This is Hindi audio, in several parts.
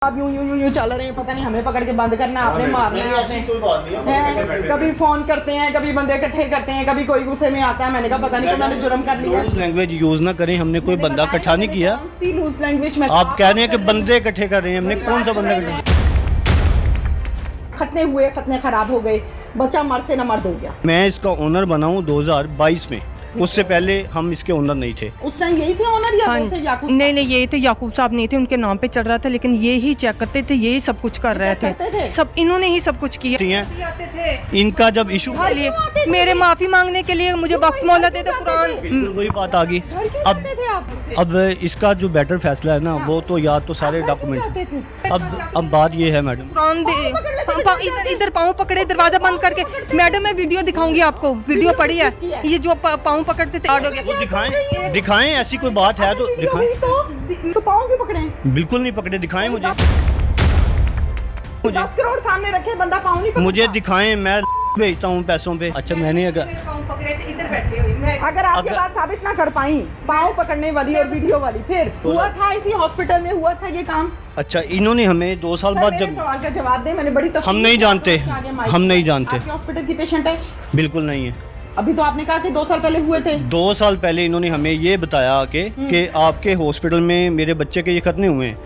आप यूं चल रहे हैं, पता नहीं हमें पकड़ के बंद करना, आपने मारना है, आपने कभी फोन करते हैं, कभी बंदे इकट्ठे करते हैं, कभी कोई गुस्से में आता है। मैंने कहा पता नहीं तो मैंने जुर्म कर लिया। लूज लैंग्वेज यूज ना करें, हमने कोई बंदा इकट्ठा नहीं किया। सी लूज लैंग्वेज में आप कह रहे हैं कि बंदे इकट्ठे कर रहे हैं, हमने कौन सा बंदा इकट्ठा? खतने हुए, खतने खराब हो गए, बच्चा मर से न मर्द हो गया। मैं इसका ओनर बना हूँ 2022 में, उससे पहले हम इसके ओनर नहीं थे। उस टाइम यही थे ओनर या हाँ, थे याकूब? नहीं ये थे याकूब साहब नहीं थे, उनके नाम पे चल रहा था, लेकिन ये ही चेक करते थे, यही सब कुछ कर रहे थे, सब इन्होंने ही सब कुछ किया। इनका जब इशू मेरे माफी मांगने के लिए मुझे वक्त मोहलत दे दो कुरान। वही बात आ गई। अब इसका जो बेटर फैसला है ना, वो तो या तो सारे डॉक्यूमेंट। अब बात ये है मैडम, कुरान दे इधर पाँव पकड़े, दरवाजा बंद करके। मैडम मैं वीडियो दिखाऊंगी आपको, वीडियो पड़ी है, ये जो पाँव पकड़ते थे। वो दिखाएं ऐसी कोई बात है तो दिखाएं। तो पाँव क्यों पकड़े? बिल्कुल नहीं पकड़े, दिखाएं मुझे 10 करोड़ सामने रखे, बंदा पाँव नहीं पकड़ता। मुझे दिखाएं, मैं भेजता हूँ पैसों पे। अच्छा मैंने अगर आपके बात साबित ना कर पाई, पाँव पकड़ने वाली और वीडियो वाली, फिर हुआ था इसी हॉस्पिटल में हुआ था ये काम। अच्छा इन्होंने हमें 2 साल बाद जब सवाल का जवाब दे, मैंने बड़ी हम नहीं जानते, हम नहीं जानते। आपके हॉस्पिटल की पेशेंट है? बिल्कुल नहीं है। अभी तो आपने कहा कि 2 साल पहले हुए थे। 2 साल पहले इन्होंने हमें ये बताया कि आपके हॉस्पिटल में मेरे बच्चे के ये खतने हुए हैं।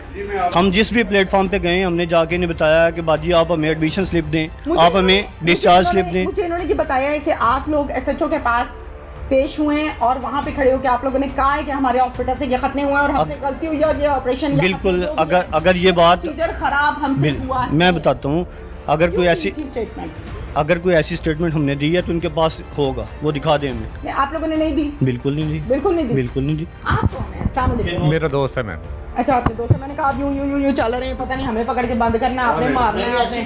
हम जिस भी प्लेटफॉर्म पे गए, हमने जाके इन्हें बताया कि बाजी आप हमें एडमिशन स्लिप दें, आप हमें डिस्चार्ज स्लिप दें। मुझे इन्होंने ये बताया है कि आप लोग एसएचओ के पास पेश हुए हैं और वहाँ पे खड़े होकर आप लोगों ने कहा है कि हमारे हॉस्पिटल से ये खतने हुए हैं और हमसे गलती हुई और ये ऑपरेशन बिल्कुल। अगर ये बात खराब हमसे हुआ है, मैं बताता हूँ, अगर कोई ऐसी स्टेटमेंट हमने दी है तो उनके पास होगा, वो दिखा दें हमें। आप लोगों ने नहीं दी? बिल्कुल नहीं दी, बिल्कुल नहीं दी, बिल्कुल नहीं दी। आप कौन है? अस्सलाम वालेकुम। मेरा दोस्त है। मैं अच्छा आपके दोस्त है। मैंने कहा आप यूं चल रहे हैं, पता नहीं हमें पकड़ के बंद करना, आपने मारना है, आपने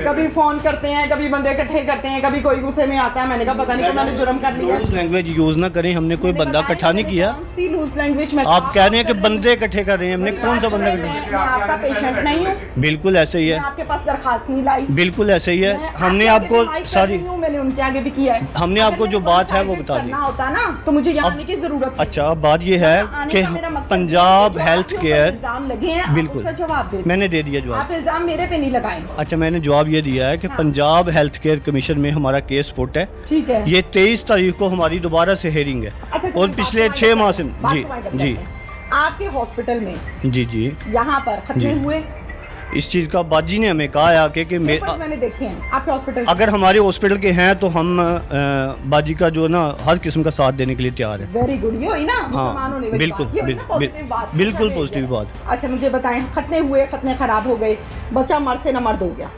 कभी फोन करते हैं, कभी बंदे इकट्ठे करते हैं, कभी कोई गुस्से में आता है। मैंने कहा पता नहीं तो मैंने जुर्म कर लिया। लूज लैंग्वेज यूज ना करें, हमने कोई बंदा इकट्ठा नहीं किया। सी लूज लैंग्वेज में आप कह रहे हैं कि बंदे इकट्ठे कर रहे हैं, हमने कौन सा बंदा इकट्ठा? मैं आपका पेशेंट नहीं हूँ, बिल्कुल ऐसे ही है, आपके पास दरखास्त नहीं लाई। बिल्कुल ऐसे ही है। हमने आपको सारी, मैंने उनके आगे भी किया है। हमने आपको जो बात है वो बता दी। होता ना तो मुझे यहाँ आने की जरूरत है। अच्छा बात ये है कि पंजाब हेल्थ केयर इल्जाम लगे हैं, बिल्कुल उसका जवाब दे। मैंने दे दिया आप जवाब। इल्जाम मेरे पे नहीं लगाएं। अच्छा मैंने जवाब ये दिया है कि पंजाब हेल्थ केयर कमीशन में हमारा केस पुट है। ठीक है। ये 23 तारीख को हमारी दोबारा से हेयरिंग है। अच्छा, और पिछले 6 माह से जी आपके हॉस्पिटल में जी यहाँ पर खतने हुए, इस चीज़ का बाजी ने हमें कहा है कि मैंने देखे हैं आपके हॉस्पिटल। अगर हमारे हॉस्पिटल के हैं तो हम बाजी का जो ना हर किस्म का साथ देने के लिए तैयार है। वेरी गुड, ये हुई ना हाँ बिल्कुल बिल्कुल पॉजिटिव बात। अच्छा मुझे बताएं, खतने हुए, खतने खराब हो गए, बच्चा मर से न मर्द हो गया।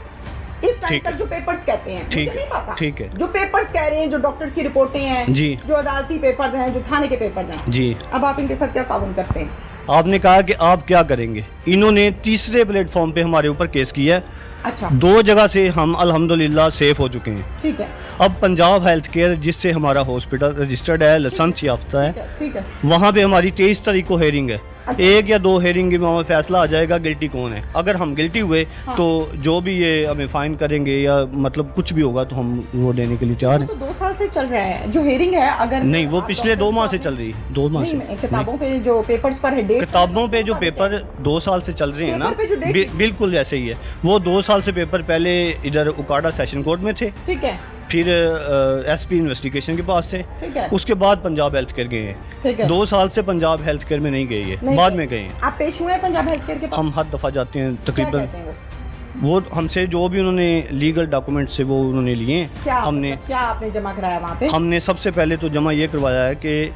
इस टाइम तक जो पेपर्स कहते हैं, मुझे नहीं पता, ठीक है, जो पेपर्स कह रहे हैं, जो डॉक्टर्स की रिपोर्टें हैं जी, जो अदालती पेपर्स हैं, जो थाने के पेपर्स हैं जी, अब आप इनके साथ क्या ताउन करते हैं? आपने कहा कि आप क्या करेंगे। इन्होंने तीसरे प्लेटफॉर्म पे हमारे ऊपर केस किया है। अच्छा 2 जगह से हम अल्हम्दुलिल्लाह सेफ हो चुके हैं। ठीक है। अब पंजाब हेल्थ केयर जिससे हमारा हॉस्पिटल रजिस्टर्ड है, लाइसेंस याफ्ता है, ठीक है, वहाँ पे हमारी 23 तारीख को हेयरिंग है। 1 या 2 हेयरिंग में हमें फैसला आ जाएगा गिल्टी कौन है। अगर हम गिल्टी हुए तो जो भी ये हमें फाइन करेंगे या मतलब कुछ भी होगा तो हम वो देने के लिए तैयार हैं। तो 2 साल से चल रहा है जो हेयरिंग है। अगर नहीं वो पिछले 2 माह से चल रही है, 2 माह से। किताबों पे जो पेपर्स पर है, किताबों पे जो पेपर 2 साल से चल रहे हैं ना, बिल्कुल ऐसे ही है। वो 2 साल से पेपर पहले इधर उकाड़ा सेशन कोर्ट में थे, ठीक है, फिर एसपी इन्वेस्टिगेशन के पास थे, ठीक है, उसके बाद पंजाब हेल्थ केयर गए हैं। 2 साल से पंजाब हेल्थ केयर में नहीं गए है, बाद में गए हैं। आप पेश हुए हैं पंजाब हेल्थ केयर के पास? हम हर दफ़ा जाते हैं तकरीबन। वो हमसे जो भी उन्होंने लीगल डॉक्यूमेंट से वो उन्होंने लिए, हमने क्या आपने जमा कराया वहाँ पे? हमने सबसे पहले तो जमा ये करवाया है कि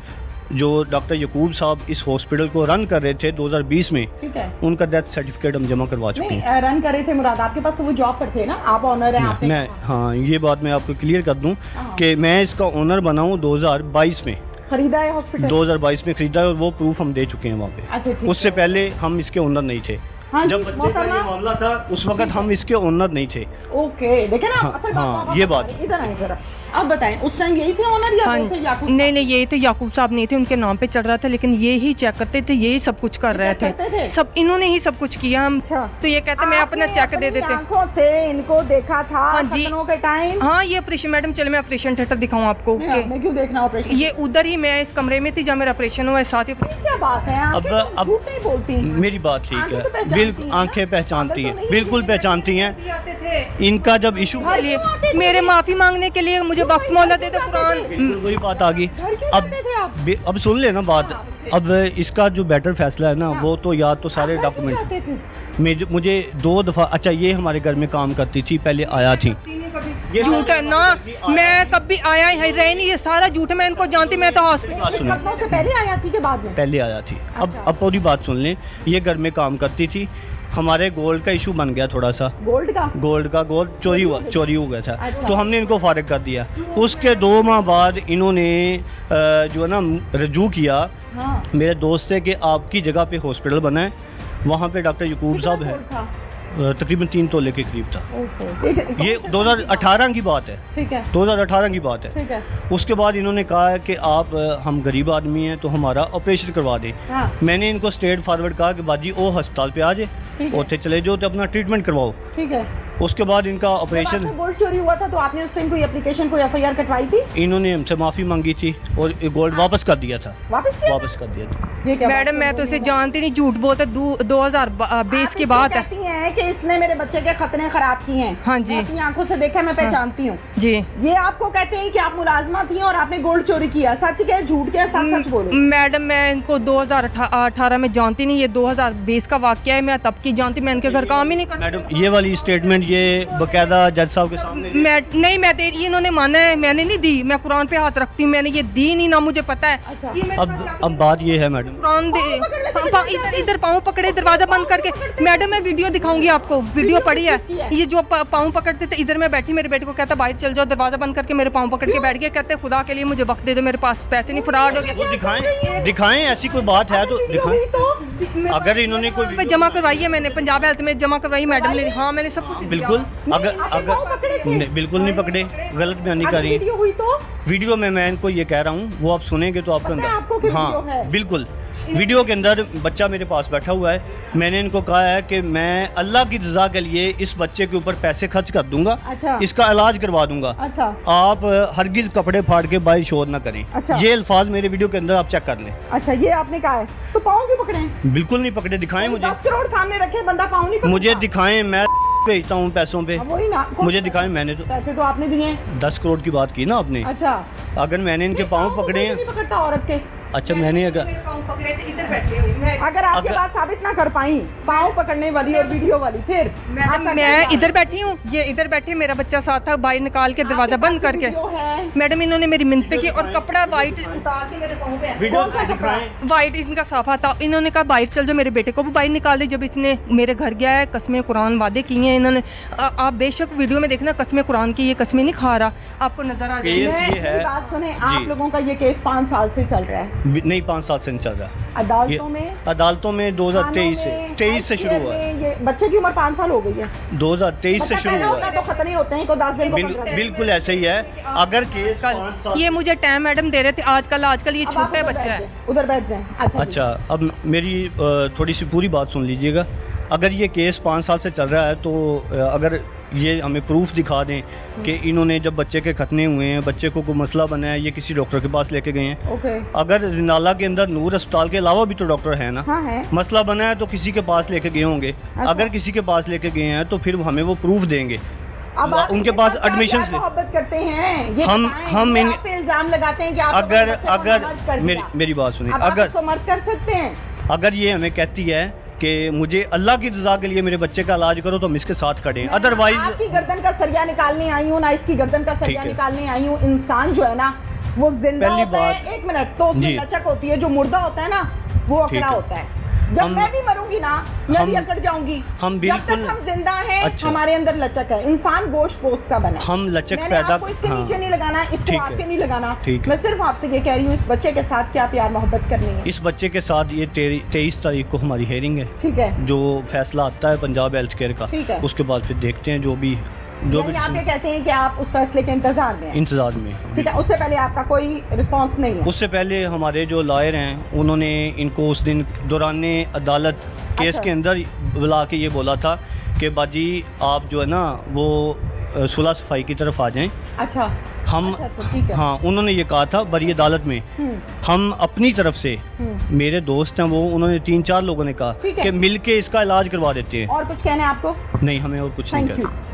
जो डॉक्टर याकूब साहब इस हॉस्पिटल को रन कर रहे थे 2020 में, ठीक है, उनका डेथ सर्टिफिकेट हम जमा करवा चुके हैं। रन कर रहे थे मुराद, आपके पास तो वो जॉब पर थे ना, आप ऑनर हैं। मैं हाँ ये बात मैं आपको क्लियर कर दूं कि मैं इसका ओनर बना हूँ 2022 में। खरीदा है हॉस्पिटल 2022 में खरीदा है और वो प्रूफ हम दे चुके हैं वहाँ पे। अच्छा, उससे पहले हम इसके ओनर नहीं थे। हाँ, जब बच्चे का ये मामला था उस वक्त हम इसके ओनर नहीं थे। ओके, देखे ना हाँ, ये बात। इधर आए जरा, आप बताएं उस टाइम यही थे ऑनर या हाँ, वो थे याकूब? नहीं नहीं यही थे, याकूब साहब नहीं थे, उनके नाम पे चल रहा था, लेकिन ये ही चेक करते थे, यही सब कुछ कर रहे करते थे? थे, सब इन्होंने ही सब कुछ किया। हम अच्छा। तो ये कहते मैं अपना चेक दे देते। आंखों से इनको देखा था हाँ जी। खतनों के टाइम? हाँ ये ऑपरेशन, मैडम चले मैं ऑपरेशन थिएटर दिखाऊं आपको नहीं, कि आपने क्यों देखना ऑपरेशन? ये उधर ही, मैं इस कमरे में थी जहाँ मेरा ऑपरेशन हुआ है, साथ ही क्या बात है, आंखें तो अब झूठ नहीं बोलती। मेरी बात ठीक आंखें है, तो पहचानती बिल्कुल हैं ना? आंखें पहचानती पागल तो हैं, नहीं बिल्कुल है। पहचानती हैं। इनका जब इशू के लिए मेरे माफी मांगने के लिए मुझे वक्त मौला दे दो कुरान। बिल्कुल वही बात आ गई। घर क्यों अब जाते थे आप? अब सुन लेना बात। अब इसका जो बेटर फैसला है ना, वो तो या तो सारे घर क्यों डॉक्यूमेंट जाते थे? मुझे 2 दफ़ा, अच्छा ये हमारे घर में काम करती थी, पहले आया थी। झूठ है ना, मैं कभी आया ही रह नहीं, ये सारा झूठ है, मैं इनको जानती, मैं तो हॉस्पिटल। बात इस सुनो, घटना से पहले आया थी के बाद में? पहले आया थी। अब पूरी बात सुन लें। ये घर में काम करती थी, हमारे गोल्ड का इशू बन गया थोड़ा सा। गोल्ड का? गोल्ड चोरी हो गया था। अच्छा। तो हमने इनको फारिग कर दिया। उसके 2 माह बाद इन्होंने जो है ना रजू किया। हाँ। मेरे दोस्त से कि आपकी जगह पे हॉस्पिटल बना है, वहाँ पे डॉक्टर यकूब साहब है। गोल्ड था? तकरीबन 3 तोले के करीब था। ओहो। ठीक है, ये 2018 की बात है। ठीक है 2018 की बात है। ठीक है। उसके बाद इन्होंने कहा है कि आप हम गरीब आदमी हैं तो हमारा ऑपरेशन करवा दें। हाँ। मैंने इनको स्ट्रेट फॉरवर्ड कहा कि बाजी ओ अस्पताल पे आ ठीक जाए, है। उत्थे चले जाओ तो अपना ट्रीटमेंट करवाओ। ठीक है। उसके बाद इनका जब ऑपरेशन, आपको गोल्ड चोरी हुआ था तो आपने उस टाइम कोई एप्लीकेशन, कोई एफआईआर कटवाई थी? इन्होंने हमसे माफ़ी मांगी थी और गोल्ड वापस कर दिया था। वापस किया? वापस कर दिया था। ये क्या मैडम बात मैं है? तो इसे जानती नहीं, झूठ बोलते। 2020 की आप बात इससे है। कहती हैं कि इसने मेरे बच्चे के खतने खराब किए हैं। हाँ जी। मैं अपनी आंखों से देखा, मैं पहचानती हूँ। जी ये आपको कहते हैं कि आप मुलाजमा थी और आपने गोल्ड चोरी किया। सच क्या है, झूठ क्या है? सच सच बोलो। मैडम मैं इनको 2018 में जानती नहीं, ये 2020 का वाकया है, मैं तब की जानती, मैं इनके घर काम ही नहीं करती। मैडम ये वाली स्टेटमेंट ये बाकायदा जज साहब के सामने मैं दे रही, इन्होंने माना है, मैंने नहीं दी। मैं कुरान पे हाथ रखती हूँ, मैंने ये दी नहीं ना, मुझे पता है। अच्छा। ये मैं अब बात ये है मैडम, कुरान दे इधर पाँव पकड़े, दरवाजा बंद करके। मैडम मैं वीडियो दिखाऊंगी आपको, वीडियो पड़ी है। किसकी है? ये जो पाँव पकड़ते थे, इधर मैं बैठी, मेरे बेटे को कहता बाहर चल जाओ, दरवाजा बंद करके मेरे पाँव पकड़ के बैठ गया। कहते खुदा के लिए मुझे वक्त दे दो, मेरे पास पैसे नहीं, फ्रॉड हो वो गया। दिखाएं ऐसी कोई बात है तो दिखाएं। अगर इन्होंने कोई मैं जमा करवाई है, मैंने पंजाब हेल्थ में जमा करवाई मैडम ने। हाँ मैंने सब कुछ दिया। बिल्कुल, अगर पाँव पकड़े थे? नहीं, बिल्कुल नहीं पकड़े, गलत बयानी कर रही हैं। वीडियो हुई तो वीडियो में मैं इनको ये कह रहा हूँ, वो आप सुनेंगे तो आपको पता है आपको कि वीडियो है? हाँ बिल्कुल। वीडियो के अंदर बच्चा मेरे पास बैठा हुआ है। मैंने इनको कहा है कि मैं अल्लाह की रज़ा के लिए इस बच्चे के ऊपर पैसे खर्च कर दूंगा। अच्छा। इसका इलाज करवा दूंगा। अच्छा। आप हरगिज कपड़े फाड़ के बाहर शोर ना करें। अच्छा। ये अल्फाज मेरे वीडियो के अंदर आप चेक कर लें। अच्छा, ये आपने कहा है तो पाँव क्यों पकड़े? बिल्कुल नहीं पकड़े, दिखाएं मुझे। 10 करोड़ सामने रखे, बंदा पाँव नहीं पकड़ता? मुझे दिखाएं, मैं भेजता हूँ पैसों पे। हाँ, वही ना। मुझे दिखाएं, मैंने तो पैसे तो आपने दिए हैं। 10 करोड़ की बात की ना आपने। अच्छा। अगर मैंने इनके पाँव पकड़े कोई हैं, नहीं पकड़ता औरत के। अच्छा मैंने अगर मेरे पाँव पकड़े थे, इधर बैठे हुए मैं। अगर आपके अगर- बात साबित ना कर पाई, पाँव पकड़ने वाली और वीडियो वाली, फिर मैडम आपका क्या मैं जवाब? इधर बैठी हूँ, ये इधर बैठे, मेरा बच्चा साथ था, बाहर निकाल के दरवाजा आपके बंद पास करके। वीडियो है? मैडम इन्होंने मेरी मिन्नत की और कपड़ा वाइट उतार के मेरे पाँव पे है। वीडियो कौन सा दिखाएं। वाइट इनका साफा था। इन्होंने कहा बाहर चल जाओ, मेरे बेटे को भी बाहर निकाल दी। जब इसने मेरे घर गया है, कसमें कुरान वादे किए हैं इन्होंने। आप बेशक वीडियो में देखना, कसमें कुरान की, ये कसमें नहीं खा रहा, आपको नजर आ केस जाएगा। मैं ये है। मेरी बात सुने, आप जी। लोगों का ये केस 5 साल से चल रहा है नहीं 5 साल से नहीं चल रहा। अदालतों में, अदालतों में 2023 से थानों में, 23 से शुरू HCA हुआ है। में। ये बच्चे की उम्र 5 साल हो गई है। 2023 से बच्चा शुरू पैदा हुआ होता है। है तो खतने होते हैं, को 10 दिन को 15 दिन। बिल्कुल ऐसे ही है। अगर केस 5 साल, ये मुझे टाइम मैडम दे रहे थे, आजकल ये अब आप छोटा उधर बच्चा बैठ है। जाएं, उधर बैठ जाएं। अच्छा जी। अच्छा अब मेरी थोड़ी सी पूरी बात सुन लीजिएगा। अगर ये केस 5 साल से चल रहा है तो अगर ये हमें प्रूफ दिखा दें कि इन्होंने जब बच्चे के खतने हुए हैं, बच्चे को कोई मसला बना है, ये किसी डॉक्टर के पास लेके गए हैं। ओके। अगर रिनाला के अंदर नूर अस्पताल के अलावा भी तो डॉक्टर है ना। हाँ है। मसला बना है तो किसी के पास लेके गए होंगे। अच्छा। अगर किसी के पास लेके गए हैं तो फिर हमें वो प्रूफ देंगे। अब आप उनके इनके पास साथ क्या admissions ले- मोहब्बत करते हैं, ये हम- बताएं। हम ये इन- आप पे इल्जाम लगाते हैं कि आप अगर लोगों ने बच्चे को अगर मर्द कर दिया। मेरी बात सुनिए, अब आप अगर इसको मर्द कर सकते हैं? अगर ये हमें कहती है कि मुझे अल्लाह की रज़ा के लिए मेरे बच्चे का इलाज करो तो हम इसके साथ खड़े हैं। अदरवाइज आपकी गर्दन का सरिया निकालने आई हूँ ना, इसकी गर्दन का सरिया ठीक है। निकालने आई हूँ। इंसान जो है ना, वो जिंदा पहली होता है, बात- 1 मिनट तो उसमें जी। लचक होती है। जो मुर्दा होता है ना, वो ठीक अकड़ा है। होता है। जब हम- मैं भी मरूंगी ना, मैं भी हम- अकड़ जाऊंगी। हम जब बिल्कुल- तक हम जिंदा हैं, अच्छा। हमारे अंदर लचक है। इंसान गोश्त पोस्ट का बना है। हम लचक मैंने पैदा- आपको इसके हाँ। नीचे नहीं लगाना, इसको ठीक है। आपके नहीं लगाना। ठीक है। मैं सिर्फ आपसे ये कह रही हूँ, इस बच्चे के साथ क्या प्यार मोहब्बत करनी है। इस बच्चे के साथ ये 23 तारीख को हमारी हेयरिंग है। ठीक है। जो फैसला आता है पंजाब हेल्थ केयर का, ठीक है। उसके बाद फिर देखते हैं जो भी जो यानी आप ये कहते हैं कि आप उस फैसले के इंतजार में हैं। इंतज़ार में। ठीक है, उससे पहले आपका कोई रिस्पांस नहीं है? उससे पहले हमारे जो लॉयर हैं उन्होंने इनको उस दिन दौरान अदालत केस अच्छा। के अंदर बुला के ये बोला था कि बाजी आप जो है ना वो सुलह सफाई की तरफ आ जाएं। अच्छा हम अच्छा, ठीक है। हाँ, उन्होंने ये कहा था बरी अदालत में। हम अपनी तरफ से, मेरे दोस्त हैं वो, उन्होंने 3-4 लोगों ने ठीक कहा है। कि मिल के इसका इलाज करवा देते हैं। और कुछ कहना है आपको? नहीं, हमें और कुछ नहीं थैंक कहना। यू।